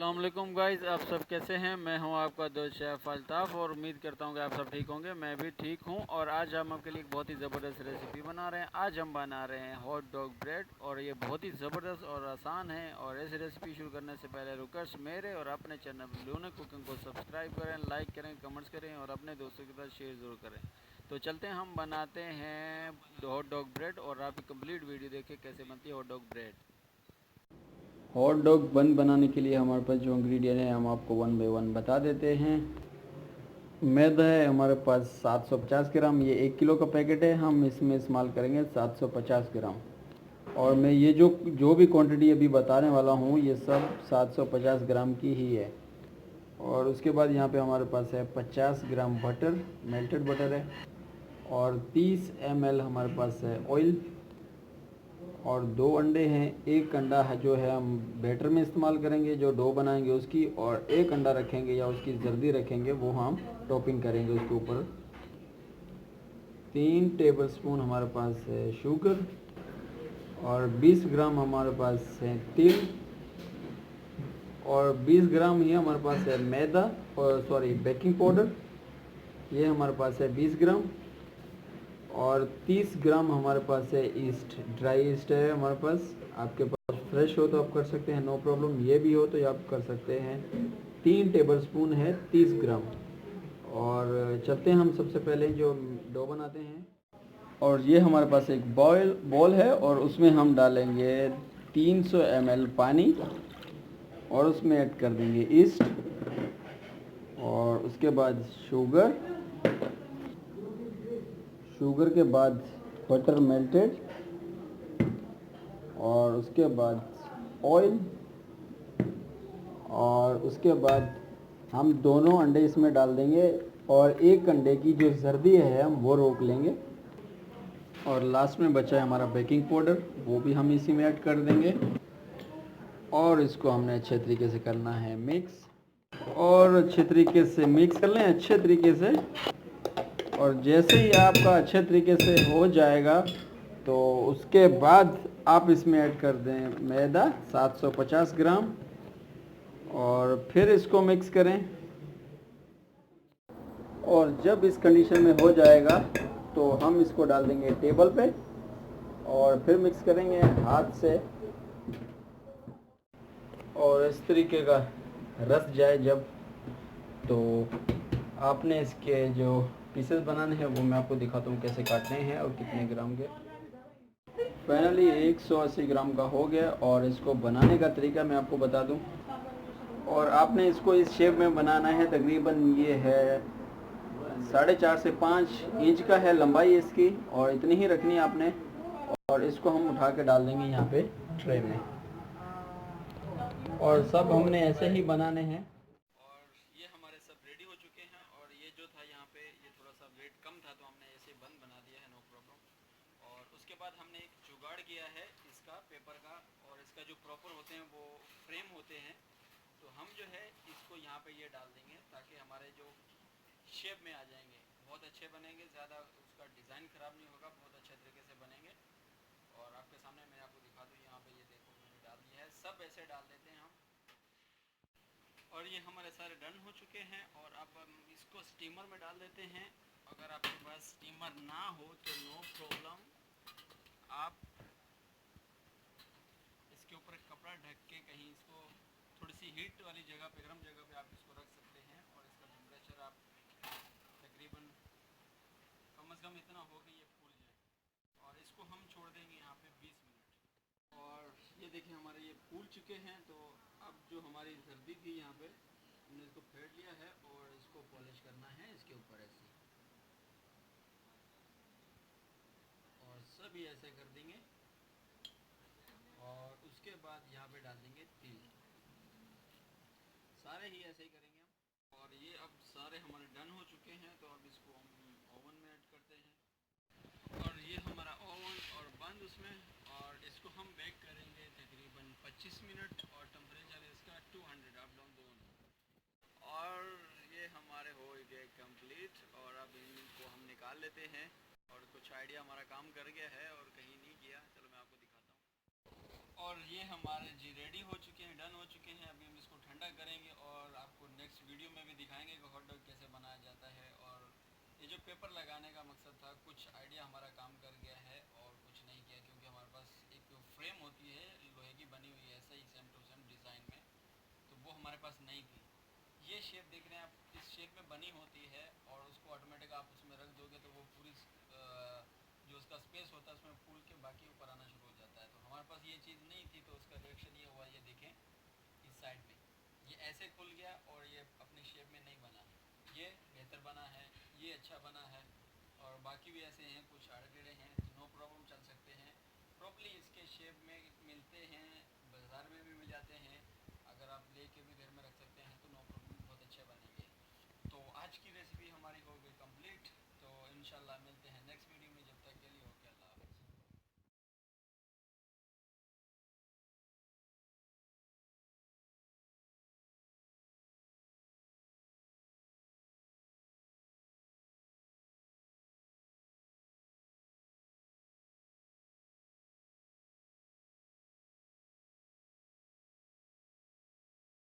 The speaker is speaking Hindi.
अस्सलाम वालेकुम गाइज़, आप सब कैसे हैं। मैं हूं आपका दोस्त शेफ़ अल्ताफ़ और उम्मीद करता हूं कि आप सब ठीक होंगे। मैं भी ठीक हूं और आज हम आपके लिए एक बहुत ही ज़बरदस्त रेसिपी बना रहे हैं। आज हम बना रहे हैं हॉट डॉग ब्रेड और ये बहुत ही ज़बरदस्त और आसान है। और इस रेसिपी शुरू करने से पहले रिक्वेस्ट मेरे और अपने चैनल लूना कुकिंग को सब्सक्राइब करें, लाइक करें, कमेंट्स करें और अपने दोस्तों के साथ शेयर ज़रूर करें। तो चलते हैं, हम बनाते हैं हॉट डॉग ब्रेड और आप कंप्लीट वीडियो देखिए कैसे बनती है hot dog bread. Hot dog बन बनाने के लिए हमारे पास जो इंग्रेडिएंट है हम आपको वन बाय वन बता देते हैं। मैदा है हमारे पास 750 ग्राम, ये 1 किलो का पैकेट है। हम इसमें इस्तेमाल करेंगे 750 ग्राम। और मैं ये जो भी क्वांटिटी अभी बताने वाला हूँ ये सब 750 ग्राम की ही है। और उसके बाद यहाँ पे हमारे पास है 50 ग्राम बटर, मेल्टेड बटर है। और 30 ml हमारे पास है ऑयल। और 2 अंडे हैं। एक अंडा है जो है हम बैटर में इस्तेमाल करेंगे, जो डो बनाएंगे उसकी। और एक अंडा रखेंगे या उसकी जर्दी रखेंगे, वो हम टॉपिंग करेंगे उसके ऊपर। 3 टेबलस्पून हमारे पास है शुगर। और 20 ग्राम हमारे पास है तिल। और 20 ग्राम ही हमारे पास है मैदा, और सॉरी बेकिंग पाउडर, ये हमारे पास है 20 ग्राम। और 30 ग्राम हमारे पास है ईस्ट, ड्राई ईस्ट है हमारे पास। आपके पास फ्रेश हो तो आप कर सकते हैं, नो प्रॉब्लम। ये भी हो तो आप कर सकते हैं। 3 टेबलस्पून है 30 ग्राम। और चलते हैं, हम सबसे पहले जो डो बनाते हैं। और ये हमारे पास एक बॉल है और उसमें हम डालेंगे 300 ml पानी। और उसमें ऐड कर देंगे ईस्ट। और उसके बाद शुगर के बाद बटर मेल्टेड। और उसके बाद ऑयल। और उसके बाद हम दोनों अंडे इसमें डाल देंगे। और एक अंडे की जो जर्दी है हम वो रोक लेंगे। और लास्ट में बचा है हमारा बेकिंग पाउडर, वो भी हम इसी में ऐड कर देंगे। और इसको हमने अच्छे तरीके से करना है मिक्स। और अच्छे तरीके से मिक्स कर लें अच्छे तरीके से। और जैसे ही आपका अच्छे तरीके से हो जाएगा तो उसके बाद आप इसमें ऐड कर दें मैदा 750 ग्राम। और फिर इसको मिक्स करें। और जब इस कंडीशन में हो जाएगा तो हम इसको डाल देंगे टेबल पे। और फिर मिक्स करेंगे हाथ से। और इस तरीके का रस जाए जब, तो आपने इसके जो पीसेस बनाने हैं वो मैं आपको दिखाता हूँ कैसे काटने हैं और कितने ग्राम के। फाइनली 180 ग्राम का हो गया। और इसको बनाने का तरीका मैं आपको बता दूं। और आपने इसको इस शेप में बनाना है। तकरीबन ये है 4.5 से 5 इंच का है लंबाई इसकी, और इतनी ही रखनी है आपने। और इसको हम उठा के डाल देंगे यहाँ पे ट्रे में। और सब हमने ऐसे ही बनाने हैं। और ये हमारे सब रेडी हो चुके हैं। और ये जो था यहाँ पे ये थोड़ा सा वेट कम था तो हमने ऐसे बंद बना दिया है, नो प्रॉब्लम। और उसके बाद हमने एक जुगाड़ किया है इसका पेपर का। और इसका जो प्रॉपर होते हैं वो फ्रेम होते हैं। तो हम जो है इसको यहाँ पे ये डाल देंगे ताकि हमारे जो शेप में आ जाएंगे, बहुत अच्छे बनेंगे। ज़्यादा उसका डिज़ाइन ख़राब नहीं होगा, बहुत अच्छे तरीके से बनेंगे। और आपके सामने मैं आपको दिखा दूँ, यहाँ पे ये देखो मैंने डाल दिया है। सब ऐसे डाल देते हैं हम। और ये हमारे सारे डन हो चुके हैं। और अब हम इसको स्टीमर में डाल देते हैं। अगर आपके पास स्टीमर ना हो तो नो प्रॉब्लम, आप इसके ऊपर कपड़ा ढक के कहीं इसको थोड़ी सी हीट वाली जगह पे, गर्म जगह पे आप इसको रख सकते हैं। और इसका टेम्परेचर आप तकरीबन कम से कम इतना हो कि ये फूल जाए। और इसको हम छोड़ देंगे यहाँ पे 20 मिनट। और ये देखिए हमारे ये फूल चुके हैं। तो अब जो हमारी सर्दी थी यहाँ पे हमने इसको फेंट लिया है। और इसको पॉलिश करना है इसके ऊपर ऐसे। और सभी ऐसे कर देंगे। और उसके बाद यहाँ पे डाल देंगे तिल। सारे ही ऐसे ही करेंगे हम। और ये अब सारे हमारे डन हो चुके हैं। तो अब इसको हम ओवन में ऐड करते हैं। और ये हमारा ओवन और बंद उसमें। और इसको हम बेक करेंगे तकरीबन 25 मिनट। और टेम्परेचर इसका 200 अप डाउन दोनों। और ये हमारे हो गए कंप्लीट। और अब इनको हम निकाल लेते हैं। और कुछ आइडिया हमारा काम कर गया है और कहीं नहीं किया, चलो मैं आपको दिखाता हूँ। और ये हमारे जी रेडी हो चुके हैं, डन हो चुके हैं। अभी हम इसको ठंडा पर लगाने का मकसद था, कुछ आइडिया हमारा काम कर गया है और कुछ नहीं किया, क्योंकि हमारे पास एक फ्रेम होती है लोहे की बनी हुई है ऐसा ही सेम टू सेम डिज़ाइन में, तो वो हमारे पास नहीं थी। ये शेप देख रहे हैं आप, इस शेप में बनी होती है और उसको ऑटोमेटिक आप उसमें रख दोगे तो वो पूरी जो उसका स्पेस होता है उसमें फूल के बाकी ऊपर आना शुरू हो जाता है। तो हमारे पास ये चीज़ नहीं थी, तो उसका रिएक्शन ये हुआ, ये देखें इस साइड में ये ऐसे खुल गया और ये अपनी शेप में नहीं बना। ये बेहतर बना है, ये अच्छा बना है, और बाकी भी ऐसे हैं कुछ आड़गेड़े हैं, नो प्रॉब्लम चल सकते हैं। प्रॉपरली इसके शेप में मिलते हैं, बाज़ार में भी मिल जाते हैं, अगर आप ले के भी घर में रख सकते हैं तो नो प्रॉब्लम बहुत अच्छे बनेंगे। तो आज की रेसिपी हमारी हो गई कंप्लीट, तो इंशाल्लाह मिलते हैं